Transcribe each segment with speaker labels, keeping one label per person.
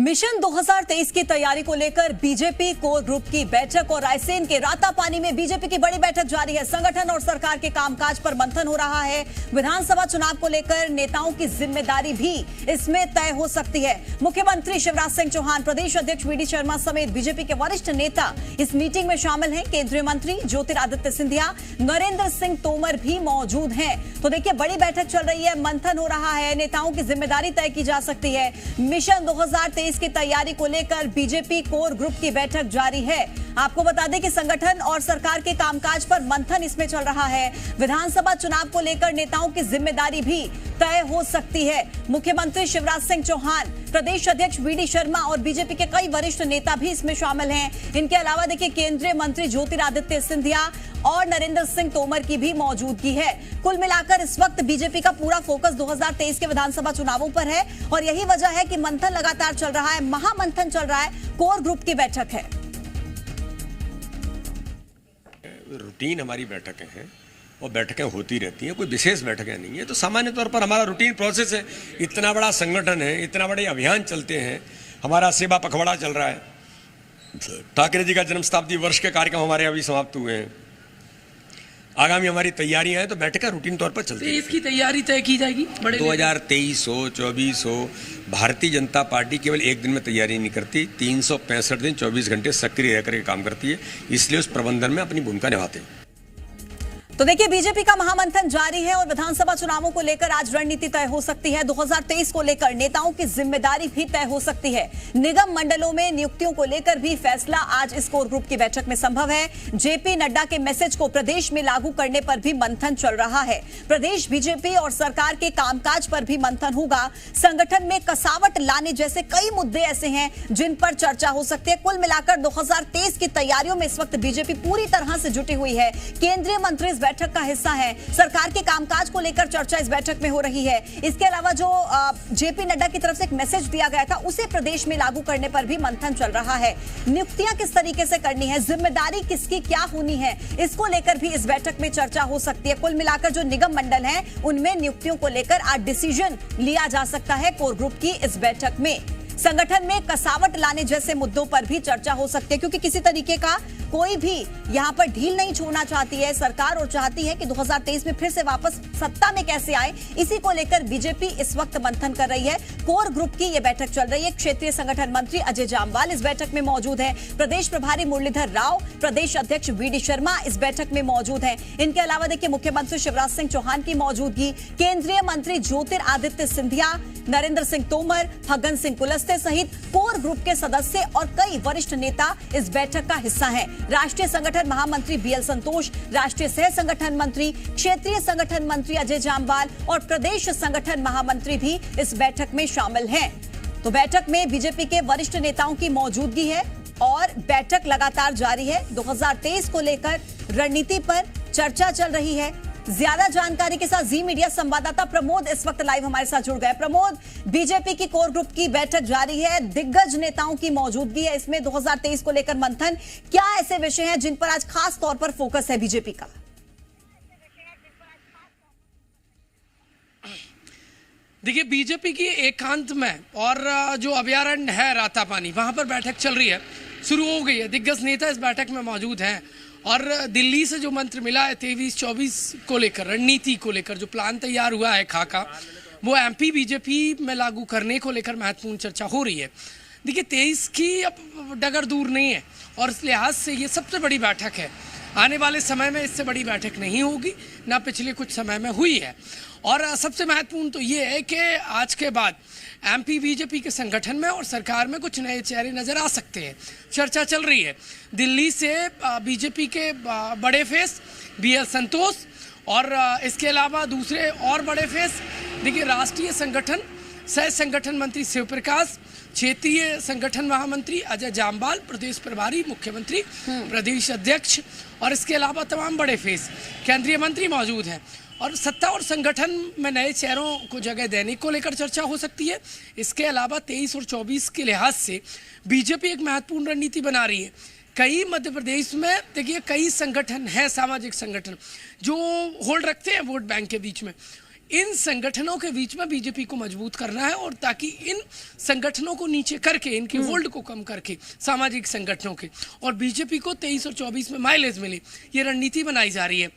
Speaker 1: Mission 2023 की तैयारी को लेकर बीजेपी कोर ग्रुप की बैठक और रायसेन के रातापानी में बीजेपी की बड़ी बैठक जारी है। संगठन और सरकार के कामकाज पर मंथन हो रहा है। विधानसभा चुनाव को लेकर नेताओं की जिम्मेदारी भी इसमें तय हो सकती है। मुख्यमंत्री शिवराज सिंह चौहान, प्रदेश अध्यक्ष वी डी शर्मा समेत बीजेपी के वरिष्ठ नेता इस मीटिंग में शामिल हैं। केंद्रीय मंत्री ज्योतिरादित्य सिंधिया, नरेंद्र सिंह तोमर भी मौजूद हैं। तो देखिए, बड़ी बैठक चल रही है, मंथन हो रहा है, नेताओं की जिम्मेदारी तय की जा सकती है। मिशन 2023 की तैयारी को लेकर बीजेपी कोर ग्रुप की बैठक जारी है। आपको बता दें कि संगठन और सरकार के कामकाज पर मंथन इसमें चल रहा है। विधानसभा चुनाव को लेकर नेताओं की जिम्मेदारी भी तय हो सकती है। मुख्यमंत्री शिवराज सिंह चौहान, प्रदेश अध्यक्ष वी डी शर्मा और बीजेपी के कई वरिष्ठ नेता भी इसमें शामिल हैं। इनके अलावा देखिए, केंद्रीय मंत्री ज्योतिरादित्य सिंधिया और नरेंद्र सिंह तोमर की भी मौजूदगी है। कुल मिलाकर इस वक्त बीजेपी का पूरा फोकस 2023 के विधानसभा चुनावों पर है और यही वजह है कि मंथन लगातार चल रहा है, महामंथन चल रहा है, कोर ग्रुप की बैठक है।
Speaker 2: रूटीन हमारी बैठकें हैं और बैठकें होती रहती हैं, कोई विशेष बैठकें नहीं है। तो सामान्य तौर पर हमारा रूटीन प्रोसेस है। इतना बड़ा संगठन है, इतना बड़े अभियान चलते हैं, हमारा सेवा पखवाड़ा चल रहा है। ठाकरे जी का जन्म शताब्दी वर्ष के कार्यक्रम हमारे अभी समाप्त हुए हैं। आगामी हमारी तैयारियां हैं, तो बैठकें रूटीन तौर पर चलती हैं।
Speaker 3: इसकी तैयारी तय की जाएगी।
Speaker 2: 2023 हो, 24 हो, भारतीय जनता पार्टी केवल एक दिन में तैयारी नहीं करती, 365 दिन 24 घंटे सक्रिय रहकर के काम करती है। इसलिए उस प्रबंधन में अपनी भूमिका निभाते हैं।
Speaker 1: तो देखिए, बीजेपी का महामंथन जारी है और विधानसभा चुनावों को लेकर आज रणनीति तय हो सकती है। 2023 को लेकर नेताओं की जिम्मेदारी भी तय हो सकती है। निगम मंडलों में नियुक्तियों को लेकर भी फैसला आज इस कोर ग्रुप की बैठक में संभव है। जेपी नड्डा के मैसेज को प्रदेश में लागू करने पर भी मंथन चल रहा है। प्रदेश बीजेपी और सरकार के कामकाज पर भी मंथन होगा। संगठन में कसावट लाने जैसे कई मुद्दे ऐसे हैं जिन पर चर्चा हो सकती है। कुल मिलाकर 2023 की तैयारियों में इस वक्त बीजेपी पूरी तरह से जुटी हुई है। केंद्रीय मंत्री बैठक का हिस्सा है। सरकार के कामकाज को लेकर चर्चा इस बैठक में हो रही है। इसके अलावा जो जेपी नड्डा की तरफ से एक मैसेज दिया गया था, उसे प्रदेश में लागू करने पर भी मंथन चल रहा है। नियुक्तियां किस तरीके से करनी है, जिम्मेदारी किसकी क्या होनी है, इसको लेकर भी इस बैठक में चर्चा हो सकती है। कुल मिलाकर जो निगम मंडल हैं, उनमें नियुक्तियों को लेकर आज डिसीजन लिया जा सकता है कोर ग्रुप की इस बैठक में। संगठन में कसावट लाने जैसे मुद्दों पर भी चर्चा हो सकती है, क्योंकि किसी तरीके का कोई भी यहां पर ढील नहीं छोड़ना चाहती है सरकार और चाहती है कि 2023 में फिर से वापस सत्ता में कैसे आए। इसी को लेकर बीजेपी इस वक्त मंथन कर रही है। कोर ग्रुप की यह बैठक चल रही है। क्षेत्रीय संगठन मंत्री अजय जामवाल इस बैठक में मौजूद है। प्रदेश प्रभारी मुरलीधर राव, प्रदेश अध्यक्ष वी डी शर्मा इस बैठक में मौजूद हैं। इनके अलावा देखिए, मुख्यमंत्री शिवराज सिंह चौहान की मौजूदगी, केंद्रीय मंत्री ज्योतिरादित्य सिंधिया, नरेंद्र सिंह तोमर, फग्गन सिंह कुलस्ते सहित कोर ग्रुप के सदस्य और कई वरिष्ठ नेता इस बैठक का हिस्सा हैं। राष्ट्रीय संगठन महामंत्री बीएल संतोष, राष्ट्रीय सह संगठन मंत्री, क्षेत्रीय संगठन मंत्री अजय जामवाल और प्रदेश संगठन महामंत्री भी इस बैठक में शामिल हैं। तो बैठक में बीजेपी के वरिष्ठ नेताओं की मौजूदगी है और बैठक लगातार जारी है। 2023 को लेकर रणनीति पर चर्चा चल रही है। ज्यादा जानकारी के साथ जी मीडिया संवाददाता प्रमोद इस वक्त लाइव हमारे साथ जुड़ गए। प्रमोद, बीजेपी की कोर ग्रुप की बैठक जारी है, दिग्गज नेताओं की मौजूदगी है इसमें, 2023 को लेकर मंथन, क्या ऐसे विषय हैं जिन पर आज खास तौर पर फोकस है बीजेपी का?
Speaker 3: देखिए, बीजेपी की एकांत में और जो अभयारण्य है रातापानी, वहां पर बैठक चल रही है, शुरू हो गई है। दिग्गज नेता इस बैठक में मौजूद हैं और दिल्ली से जो मंत्र मिला है 23-24 को लेकर, रणनीति को लेकर जो प्लान तैयार हुआ है खाका, वो एमपी बीजेपी में लागू करने को लेकर महत्वपूर्ण चर्चा हो रही है। देखिए, 23 की अब डगर दूर नहीं है और इस लिहाज से ये सबसे बड़ी बैठक है। आने वाले समय में इससे बड़ी बैठक नहीं होगी, ना पिछले कुछ समय में हुई है। और सबसे महत्वपूर्ण तो ये है कि आज के बाद एमपी बीजेपी के संगठन में और सरकार में कुछ नए चेहरे नजर आ सकते हैं। चर्चा चल रही है दिल्ली से बीजेपी के बड़े फेस बीएल संतोष और इसके अलावा दूसरे और बड़े फेस, देखिए, राष्ट्रीय संगठन सह संगठन मंत्री शिव प्रकाश, क्षेत्रीय संगठन महामंत्री अजय जामवाल, प्रदेश प्रभारी मुख्यमंत्री, प्रदेश अध्यक्ष और इसके अलावा तमाम बड़े फेस केंद्रीय मंत्री मौजूद हैं। और सत्ता और संगठन में नए चेहरों को जगह देने को लेकर चर्चा हो सकती है। इसके अलावा 23 और 24 के लिहाज से बीजेपी एक महत्वपूर्ण रणनीति बना रही है। कई मध्य प्रदेश में देखिए, कई संगठन हैं, सामाजिक संगठन जो होल्ड रखते हैं वोट बैंक के बीच में। इन संगठनों के बीच में बीजेपी को मजबूत करना है, और ताकि इन संगठनों को नीचे करके, इनके होल्ड को कम करके, सामाजिक संगठनों के, और बीजेपी को 23 और 24 में माइलेज मिले, ये रणनीति बनाई जा रही है।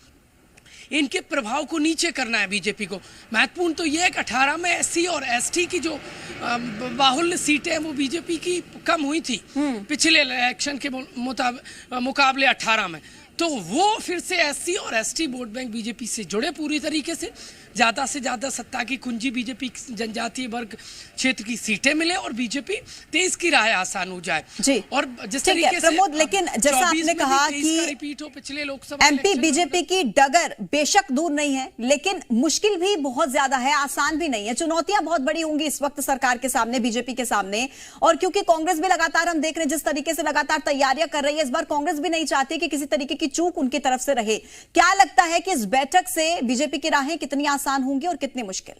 Speaker 3: इनके प्रभाव को नीचे करना है बीजेपी को। महत्वपूर्ण तो यह है कि 18 में एससी और एसटी की जो बाहुल्य सीटें हैं वो बीजेपी की कम हुई थी पिछले इलेक्शन के मुकाबले 18 में, तो वो फिर से एससी और एसटी वोट बैंक बीजेपी से जुड़े पूरी तरीके से ज्यादा सत्ता की कुंजी बीजेपी जनजातीय वर्ग क्षेत्र की सीटें मिले और बीजेपी 23 की राह आसान हो जाए
Speaker 1: जी।
Speaker 3: और जिस तरीके से
Speaker 1: प्रमोद, लेकिन जैसा आपने कहा कि
Speaker 3: रिपीट हो पिछले लोकसभा
Speaker 1: एमपी बीजेपी की डगर बेशक दूर नहीं है, लेकिन मुश्किल भी बहुत ज्यादा है, आसान भी नहीं है। चुनौतियां बहुत बड़ी होंगी इस वक्त सरकार के सामने, बीजेपी के सामने, और क्योंकि कांग्रेस भी लगातार, हम देख रहे हैं जिस तरीके से लगातार तैयारियां कर रही है, इस बार कांग्रेस भी नहीं चाहती कि किसी तरीके की चूक उनकी तरफ से रहे। क्या लगता है कि इस बैठक से बीजेपी की राहें कितनी आसान होंगी और कितनी मुश्किल?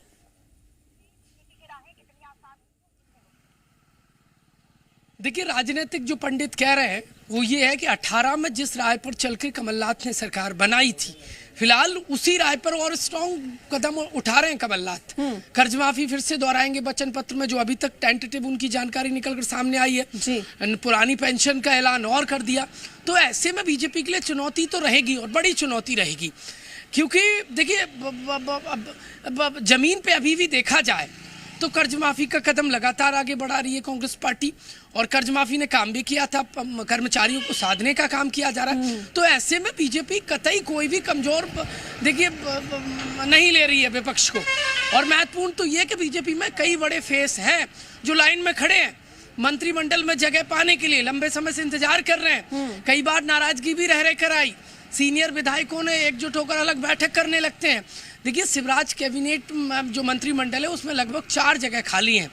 Speaker 3: देखिए, राजनीतिक जो पंडित कह रहे हैं वो ये है कि 18 में जिस राय पर चलकर कमलनाथ ने सरकार बनाई थी, फिलहाल उसी राय पर और स्ट्रॉन्ग कदम उठा रहे हैं कमलनाथ। कर्ज माफी फिर से दोहराएंगे वचन पत्र में, जो अभी तक टेंटेटिव उनकी जानकारी निकलकर सामने आई है जी। पुरानी पेंशन का ऐलान और कर दिया। तो ऐसे में बीजेपी के लिए चुनौती तो रहेगी और बड़ी चुनौती रहेगी, क्योंकि देखिए जमीन पे अभी भी देखा जाए तो कर्ज माफी का कदम लगातार आगे बढ़ा रही है कांग्रेस पार्टी, और कर्ज माफी ने काम भी किया था, कर्मचारियों को साधने का काम किया जा रहा है। तो ऐसे में बीजेपी कतई कोई भी कमजोर देखिए नहीं ले रही है विपक्ष को। और महत्वपूर्ण तो ये कि बीजेपी में कई बड़े फेस हैं जो लाइन में खड़े हैं मंत्रिमंडल में जगह पाने के लिए, लंबे समय से इंतजार कर रहे हैं। कई बार नाराजगी भी रह कर आई, सीनियर विधायकों ने एकजुट होकर अलग बैठक करने लगते हैं। देखिए, शिवराज कैबिनेट जो मंत्रिमंडल है उसमें लगभग 4 जगह खाली हैं।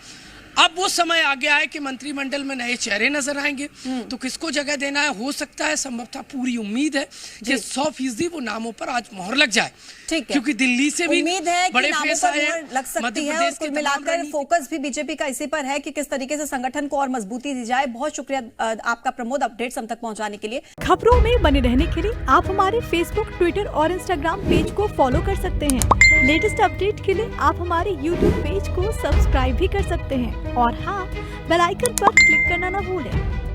Speaker 3: अब वो समय आ गया है कि मंत्रिमंडल में नए चेहरे नजर आएंगे, तो किसको जगह देना है, हो सकता है, संभवतः पूरी उम्मीद है कि 100% वो नामों पर आज मोहर लग जाए। क्योंकि दिल्ली से भी
Speaker 1: उम्मीद है
Speaker 3: बड़े
Speaker 1: कि नामों
Speaker 3: फेस
Speaker 1: पर
Speaker 3: आए हैं,
Speaker 1: लग सकती है, और कुल मिलाकर फोकस भी बीजेपी का इसी पर है कि किस तरीके से संगठन को और मजबूती दी जाए। बहुत शुक्रिया आपका प्रमोद, अपडेट्स हम तक पहुंचाने के लिए।
Speaker 4: खबरों में बने रहने के लिए आप हमारे फेसबुक, ट्विटर और इंस्टाग्राम पेज को फॉलो कर सकते हैं। लेटेस्ट अपडेट के लिए आप हमारे यूट्यूब पेज को सब्सक्राइब भी कर सकते हैं, और हाँ, बेल आइकन पर क्लिक करना न भूलें।